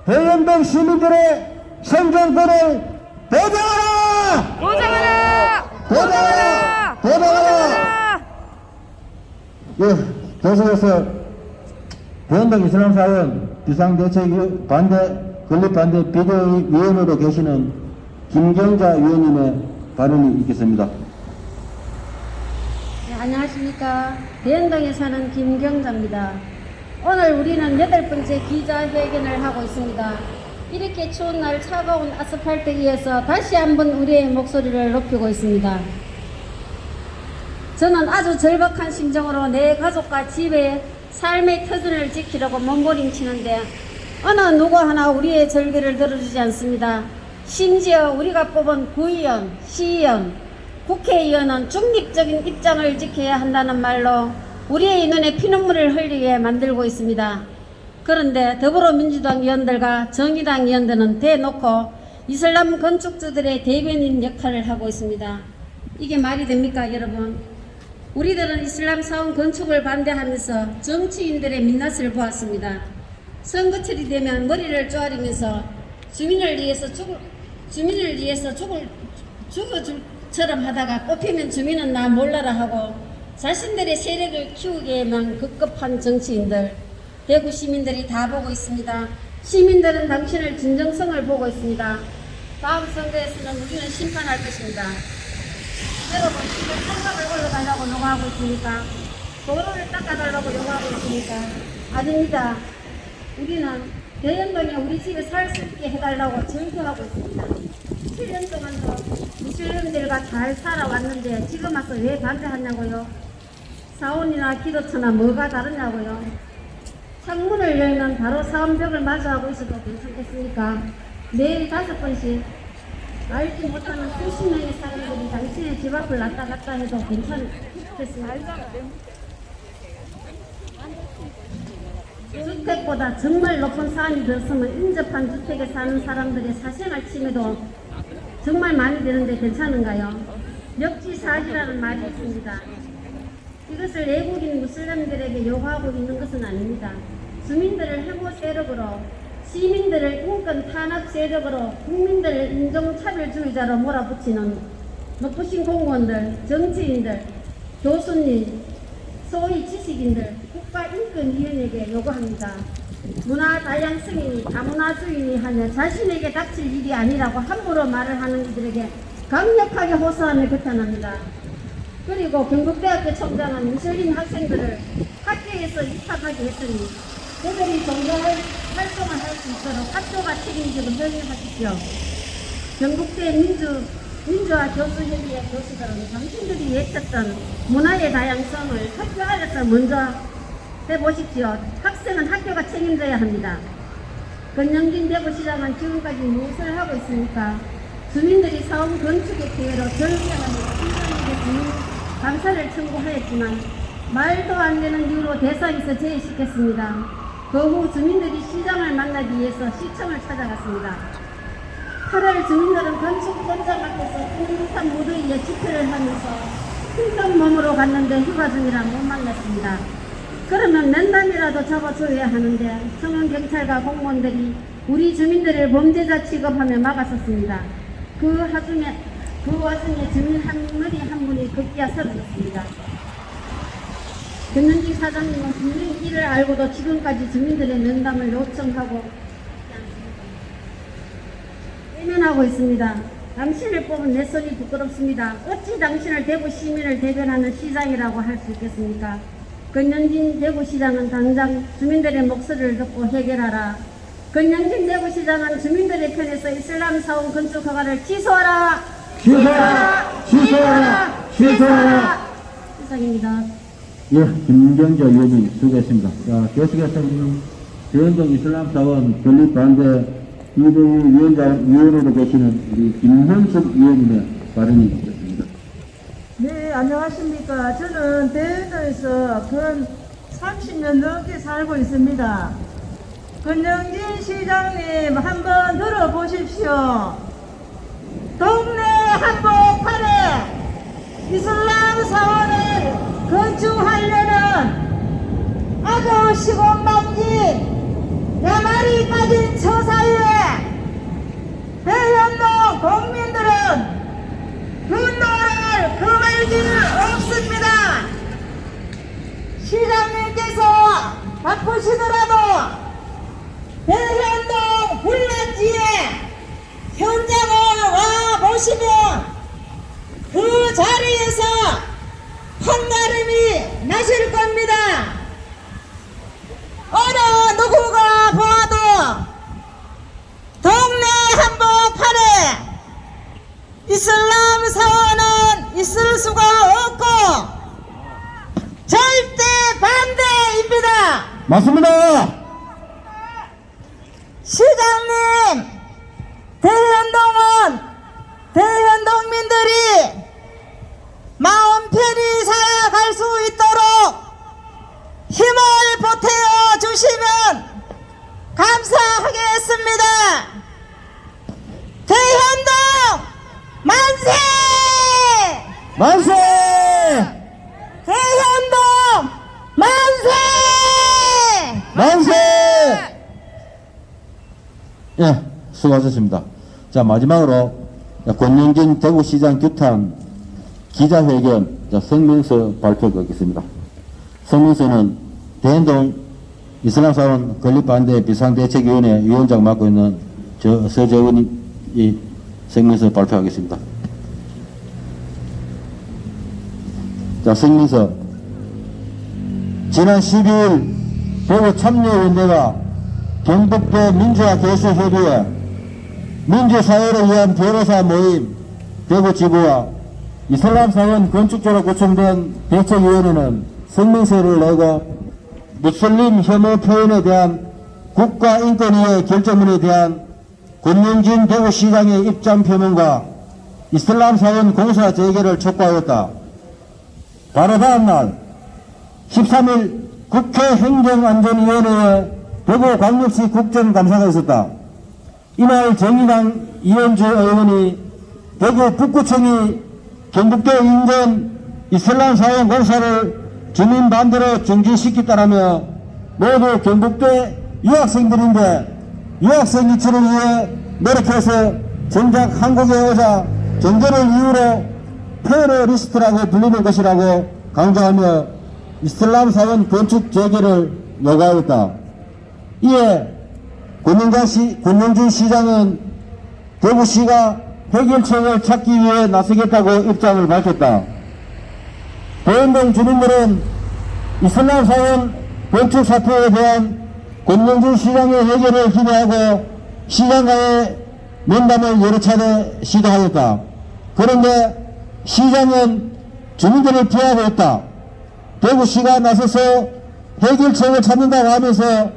대연동 시민들의 생존권을 보장하라! 보장하라! 보장하라! 보장하라! 예, 계속해서 대연동 이슬람 사원 비상대책 건립 반대 비대위원으로 계시는 김경자 위원님의 발언이 있겠습니다. 네, 안녕하십니까. 대연동에 사는 김경자입니다. 오늘 우리는 8번째 기자회견을 하고 있습니다. 이렇게 추운 날 차가운 아스팔트 위에서 다시 한번 우리의 목소리를 높이고 있습니다. 저는 아주 절박한 심정으로 내 가족과 집의 삶의 터전을 지키려고 몸부림치는데 어느 누구 하나 우리의 절규를 들어주지 않습니다. 심지어 우리가 뽑은 구의원, 시의원, 국회의원은 중립적인 입장을 지켜야 한다는 말로 우리의 눈에 피눈물을 흘리게 만들고 있습니다. 그런데 더불어민주당 의원들과 정의당 의원들은 대놓고 이슬람 건축주들의 대변인 역할을 하고 있습니다. 이게 말이 됩니까, 여러분? 우리들은 이슬람 사원 건축을 반대하면서 정치인들의 민낯을 보았습니다. 선거철이 되면 머리를 쪼아리면서 주민을 위해서 죽을 줄처럼 하다가 뽑히면 주민은 나 몰라라 하고 자신들의 세력을 키우기에만 급급한 정치인들, 대구 시민들이 다 보고 있습니다. 시민들은 당신의 진정성을 보고 있습니다. 다음 선거에서는 우리는 심판할 것입니다. 여러분, 지금 한갑을 올라가려고 요구하고 있습니까? 도로를 닦아달라고 요구하고 있습니까? 아닙니다. 우리는 대연동에 우리 집에 살 수 있게 해달라고 절규하고 있습니다. 7년 동안도 무슬림들과 잘 살아왔는데 지금 와서 왜 반대하냐고요? 사원이나 기도처나 뭐가 다르냐고요? 창문을 열면 바로 사원벽을 마주하고 있어도 괜찮겠습니까? 매일 5번씩 알지 못하는 수십 명의 사람들이 당신의 집 앞을 왔다 갔다 해도 괜찮겠습니까? 주택보다 정말 높은 사안이 들었으면 인접한 주택에 사는 사람들의 사생활 침해도 정말 많이 되는데 괜찮은가요? 역지사지라는 말이 있습니다. 이것을 외국인 무슬림들에게 요구하고 있는 것은 아닙니다. 주민들을 혐오 세력으로, 시민들을 인권 탄압 세력으로, 국민들을 인종차별주의자로 몰아붙이는 높으신 공무원들, 정치인들, 교수님, 소위 지식인들, 국가인권위원회에게 요구합니다. 문화 다양성이니 다문화주의니 하며 자신에게 닥칠 일이 아니라고 함부로 말을 하는 이들에게 강력하게 호소하며 규탄합니다. 그리고 경북대학교 총장은 무슬림 학생들을 학교에서 입학하게 했으니 그들이 종교활동을 할 수 있도록 학교가 책임지고 협의하십시오. 경북대 민주화 교수협의회 교수들은 당신들이 외쳤던 문화의 다양성을 학교 안에서 먼저 해보십시오. 학생은 학교가 책임져야 합니다. 권영진 대구시장은 지금까지 무엇을 하고 있습니까? 주민들이 사원 건축의 피해로 절규하며 시장에게 주민 감사를 청구하였지만 말도 안 되는 이유로 대사에서 제의시켰습니다. 그 후 주민들이 시장을 만나기 위해서 시청을 찾아갔습니다. 8월 주민들은 건축현장 앞에서 따뜻한 무더위에 집회를 하면서 힘든 몸으로 갔는데 휴가 중이라 못 만났습니다. 그러면 면담이라도 잡아줘야 하는데 청원경찰과 공무원들이 우리 주민들을 범죄자 취급하며 막았었습니다. 그 와중에 주민 한 분이 급기야 쓰러졌습니다. 권영진 사장님은 분명히 이를 알고도 지금까지 주민들의 면담을 요청하고 외면하고 있습니다. 당신을 뽑은 내 손이 부끄럽습니다. 어찌 당신을 대구 시민을 대변하는 시장이라고 할 수 있겠습니까? 권영진 대구시장은 당장 주민들의 목소리를 듣고 해결하라. 권영진 대구시장은 주민들의 편에서 이슬람 사원 건축 허가를 취소하라. 취소하라. 시장입니다. 예, 김경자 의원님 수고했습니다. 자, 계속해서 대현동 이슬람 사원 건립 반대 위원으로 계시는 우리 김현숙 의원님의 발언이 있겠습니다. 네, 안녕하십니까. 저는 대현동에서 근 30년 넘게 살고 있습니다. 권영진 시장님 한번 들어보십시오. 동네 한복판에 이슬람 사원을 건축하려는 아주 시골만지 야말이 빠진 처사에 대현동 국민들은 분노를 금할 길 없습니다. 시장님께서 바쁘시더라도 대현동 훈련지에 현장을 와 보시면 그 자리에서 한가름이 나실 겁니다. 어느 누구가 보아도 동네 한복판에 이슬람 사원은 있을 수가 없고 절대 반대입니다. 맞습니다. 시장님, 대현동은 대현동민들이 마음 편히 살아갈 수 있도록 힘을 보태어 주시면 감사하겠습니다. 대현동 만세! 만세! 대현동 만세! 만세! 예, 수고하셨습니다. 자, 마지막으로 권영진 대구시장 규탄 기자회견 성명서 발표하겠습니다. 성명서는 대현동 이슬람사원 건립반대 비상대책위원회 위원장 맡고 있는 서재원이 성명서 발표하겠습니다. 자, 성명서. 지난 12일 대구 참여연대가 경북도 민주화 개수협의회 민주사회를 위한 변호사 모임 대구지부와 이슬람사원 건축조로 구성된 대책위원회는 성명서를 내고 무슬림 혐오 표현에 대한 국가인권위의 결정문에 대한 권영진 대구시장의 입장 표명과 이슬람사원 공사 재개를 촉구하였다. 바로 다음날 13일 국회 행정안전위원회에 대구광역시 국정감사가 있었다. 이날 정의당 이현주 의원이 대구 북구청이 경북도 인근 이슬람사원 공사를 주민 반대로 중지시켰다라며 모두 경북대 유학생들인데 유학생 이치를 위해 노력해서 정작 한국에 오자 종교를 이유로 테러리스트라고 불리는 것이라고 강조하며 이슬람사원 건축 재개를 요구하였다. 이에 권영진 시장은 대구시가 해결책을 찾기 위해 나서겠다고 입장을 밝혔다. 대현동 주민들은 이슬람사원 건축 사태에 대한 권영진 시장의 해결을 기대하고 시장과의 면담을 여러 차례 시도하였다. 그런데 시장은 주민들을 피하고 있다. 대구시가 나서서 해결책을 찾는다고 하면서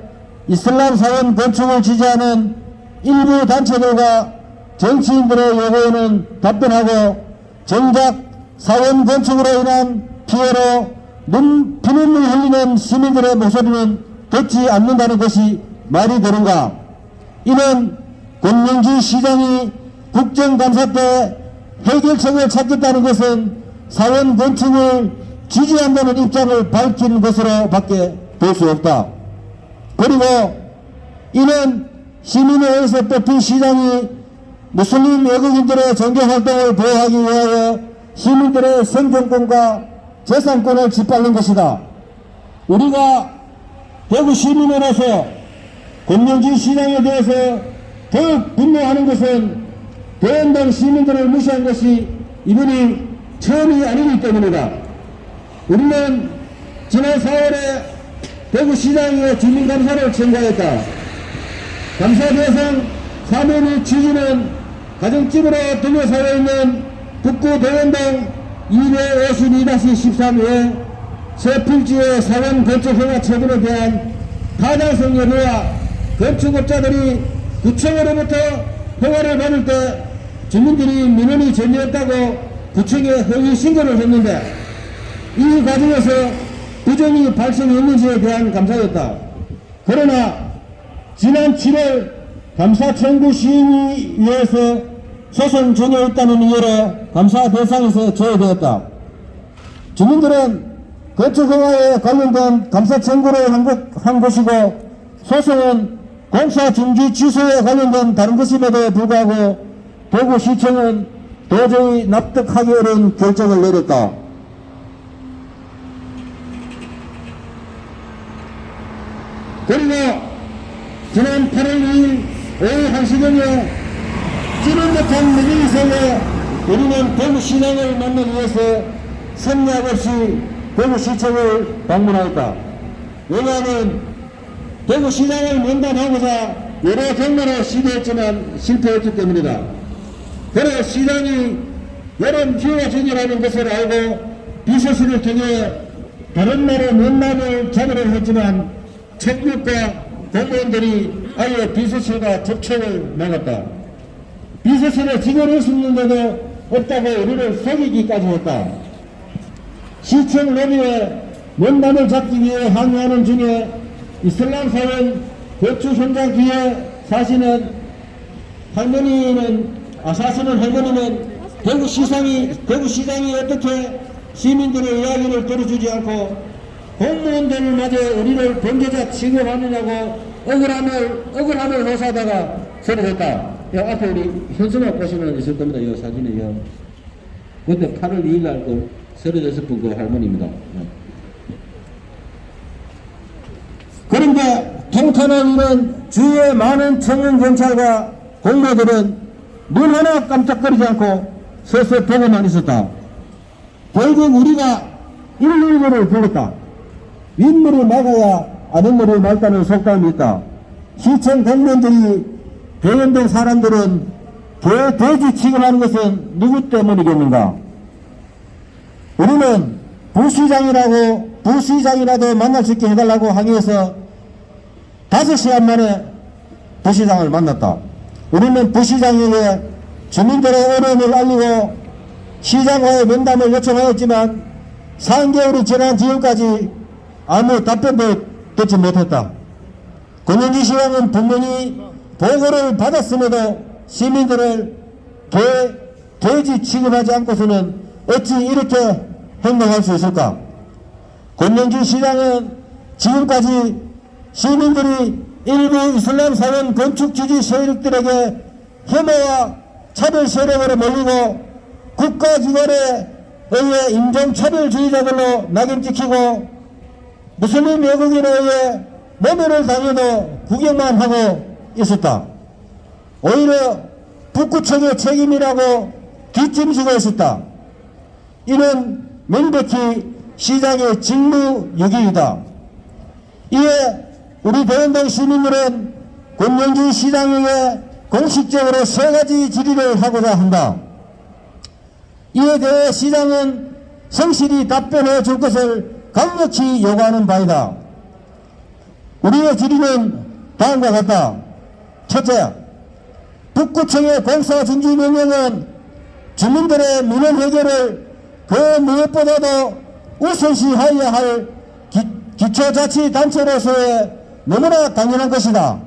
이슬람사원 건축을 지지하는 일부 단체들과 정치인들의 요구에는 답변하고 정작 사원 건축으로 인한 피해로 피눈물 흘리는 시민들의 목소리는 듣지 않는다는 것이 말이 되는가? 이는 권명주 시장이 국정감사 때 해결책을 찾겠다는 것은 사원 건축을 지지한다는 입장을 밝힌 것으로 밖에 볼 수 없다. 그리고 이는 시민에 의해서 뽑힌 시장이 무슬림 외국인들의 종교활동을 보호하기 위하여 시민들의 생존권과 재산권을 짓밟는 것이다. 우리가 대구 시민으로서 권명주 시장에 대해서 더욱 분노하는 것은 대연동 시민들을 무시한 것이 이번이 처음이 아니기 때문이다. 우리는 지난 4월에 대구시장에 주민감사를 청구하였다. 감사 대상 사면의 취지는 가정집으로 둘러싸여 있는 북구 대연동 252-13회 서필지의 사원 건축 허가 처분에 대한 타당성 여부와 건축업자들이 구청으로부터 허가를 받을 때 주민들이 민원이 전혀 없다고 구청에 허위 신고를 했는데 이 과정에서 부정이 발생했는지에 대한 감사였다. 그러나 지난 7월 감사 청구 시인위에서 소송 중에 있다는 이유로 감사 대상에서 제외되었다. 주민들은 건축허가에 관련된 감사 청구를 한 것이고 소송은 공사 중지 취소에 관련된 다른 것임에도 불구하고 대구시청은 도저히 납득하기 어려운 결정을 내렸다. 그리고 지난 8월 2일 오후 1시경에 찌른 듯한 무기 속에 우리는 대구시장을 만나기 위해서 생략 없이 대구시청을 방문하였다. 왜냐하면 대구시장을 면담하고자 여러 경로를 시도했지만 실패했기 때문이다. 그래 시장이 여름 휴가 중이라는 것을 알고 비서실을 통해 다른 나라 면담을 잡으려 했지만 청국과 공무원들이 아예 비서실과 접촉을 막았다. 비서실에 직원을 숨는데도 없다고 우리를 속이기까지 했다. 시청 로비에 면담을 잡기 위해 항의하는 중에 이슬람 사원 거주 현장 뒤에 사시는 할머니는 대구시장이 어떻게 시민들의 이야기를 들어주지 않고 공무원들을 맞아 우리를 범죄자 취급하느냐고 억울함을 호소하다가 소리했다. 앞에 우리 현수막 보시면 있을 겁니다. 이 사진이요. 그때 8월 2일 날 36분 그 할머니입니다. 그런데 통탄한 일은 주위의 많은 청년경찰과 공무원들은 눈 하나 깜짝거리지 않고 서서 보고만 있었다. 결국 우리가 119를 불렀다. 윗물을 막아야 아랫물을 맑다는 속담이 있다. 시청 공무원들이 대연동 사람들은 개, 돼지 취급하는 것은 누구 때문이겠는가? 우리는 부시장이라도 만날 수 있게 해달라고 항의해서 5시간 만에 부시장을 만났다. 우리는 부시장에게 주민들의 어려움을 알리고 시장과의 면담을 요청하였지만 3개월이 지난 지금까지 아무 답변도 듣지 못했다. 권영기 시장은 분명히 보고를 받았음에도 시민들을 돼지 취급하지 않고서는 어찌 이렇게 행동할 수 있을까? 권영기 시장은 지금까지 시민들이 일부 이슬람 사원 건축 지지 세력들에게 혐오와 차별 세력으로 몰리고 국가기관에 의해 인종차별주의자들로 낙인 찍히고 무슬림 외국인에 의해 모멸을 당해도 구경만 하고 있었다. 오히려 북구청의 책임이라고 뒷짐지고 있었다. 이는 명백히 시장의 직무유기이다. 이에 우리 대연동 시민들은 권영주 시장에게 공식적으로 3가지 질의를 하고자 한다. 이에 대해 시장은 성실히 답변해 줄 것을 강력히 요구하는 바이다. 우리의 질의는 다음과 같다. 첫째, 북구청의 공사 중지 명령은 주민들의 민원 해결을 그 무엇보다도 우선시해야 할 기초자치단체로서의 너무나 당연한 것이다.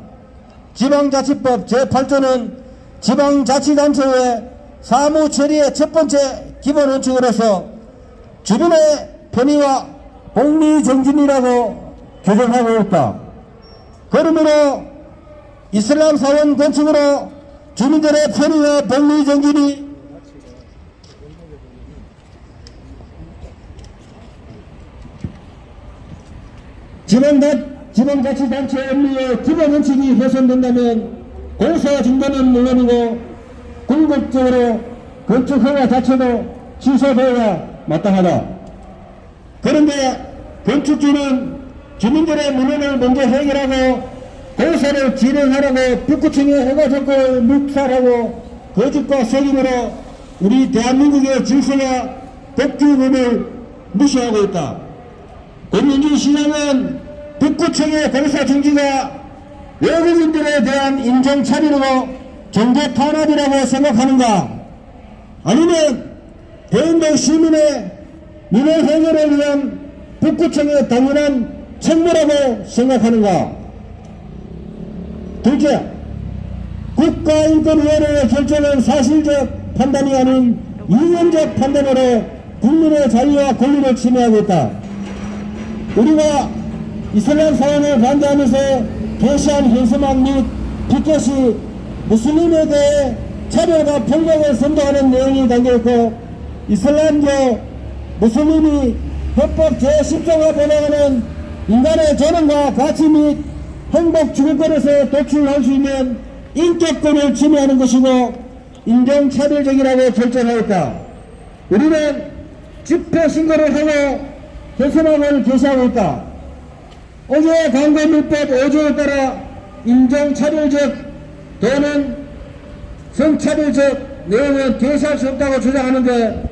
지방자치법 제8조는 지방자치단체의 사무처리의 첫 번째 기본 원칙으로서 주민의 편의와 복리정진이라고 규정하고 있다. 그러므로 이슬람 사원 건축으로 주민들의 편의와 복리정진이 지방자치단체 업무의 기본 원칙이 훼손된다면 공사 중단은 물론이고 궁극적으로 건축 허가 자체도 취소되어야 마땅하다. 그런데 건축주는 주민들의 문제를 먼저 해결하고 공사를 진행하라고 북구청의 허가 조건을 묵살하고 거짓과 속임으로 우리 대한민국의 질서와 법규범을 무시하고 있다. 권영준 시장은 북구청의 공사 중지가 외국인들에 대한 인종차별이고 종교 탄압이라고 생각하는가? 아니면 대운동 시민의 민원 해결을 위한 북구청의 당연한 책무라고 생각하는가? 둘째, 국가인권위원회의 결정은 사실적 판단이 아닌 이념적 판단으로 국민의 자유와 권리를 침해하고 있다. 우리가 이슬람 사원을 반대하면서 게시한 현수막 및 피켓이 무슬림에 대해 차별과 폭력을 선동하는 내용이 담겨있고 이슬람교 무슬림이 헌법 제10조가 보장하는 인간의 존엄과 가치 및 행복 주권에서 도출할 수 있는 인격권을 침해하는 것이고 인종차별적이라고 결정하였다. 우리는 집회 신고를 하고 현수막을 게시하고 있다. 5조 광고물법 5조에 따라 인종차별적 또는 성차별적 내용은 게시할 수 없다고 주장하는데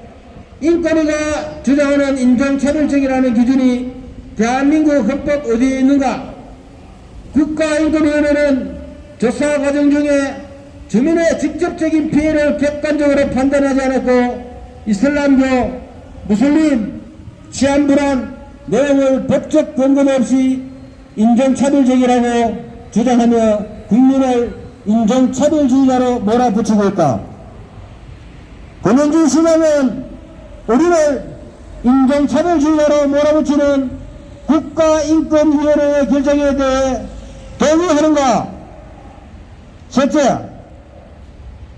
인권위가 주장하는 인종차별적이라는 기준이 대한민국 헌법 어디에 있는가? 국가인권위원회는 조사 과정 중에 주민의 직접적인 피해를 객관적으로 판단하지 않았고 이슬람교, 무슬림, 치안불안 내용을 법적 근거 없이 인종차별적이라고 주장하며 국민을 인종차별주의자로 몰아붙이고 있다. 권영준 시장은 우리를 인종차별주의자로 몰아붙이는 국가인권위원회의 결정에 대해 동의하는가? 셋째,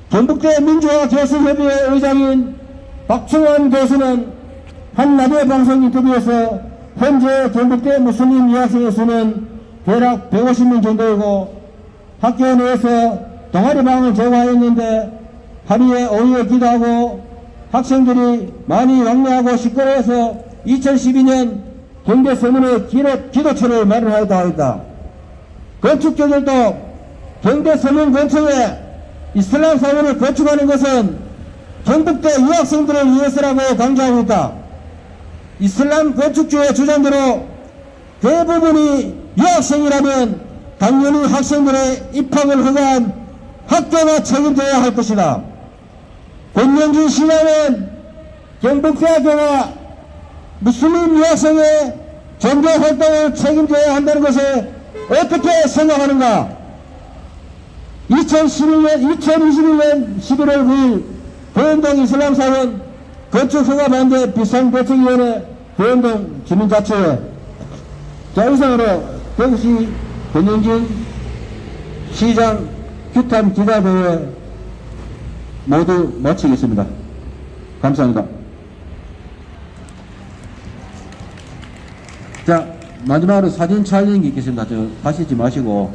경북대 민주화교수협의회 의장인 박충환 교수는 한 라디오 방송 인터뷰에서 현재 경북대 무슬림 유학생의 수는 대략 150명 정도이고 학교 내에서 동아리방을 제공하였는데 하루에 오후에 기도하고 학생들이 많이 왕래하고 시끄러워서 2012년 경대 서문에 기도처를 마련하였다고 했다. 건축교들도 경대 서문 근처에 이슬람 사원을 건축하는 것은 경북대 유학생들을 위해서라고 강조하고 있다. 이슬람 건축주의 주장대로 대부분이 유학생이라면 당연히 학생들의 입학을 허가한 학교가 책임져야 할 것이다. 권영준 시장은 경북대학교가 무슬림 유학생의 종교활동을 책임져야 한다는 것을 어떻게 생각하는가? 2021년 11월 9일 대운동 이슬람사원 건축허가 반대 비상대책위원회 대운동 주민자치회. 자, 이상으로 대구시 권영준 시장 규탄 기자대회 모두 마치겠습니다. 감사합니다. 자, 마지막으로 사진 촬영이 있겠습니다. 가시지 마시고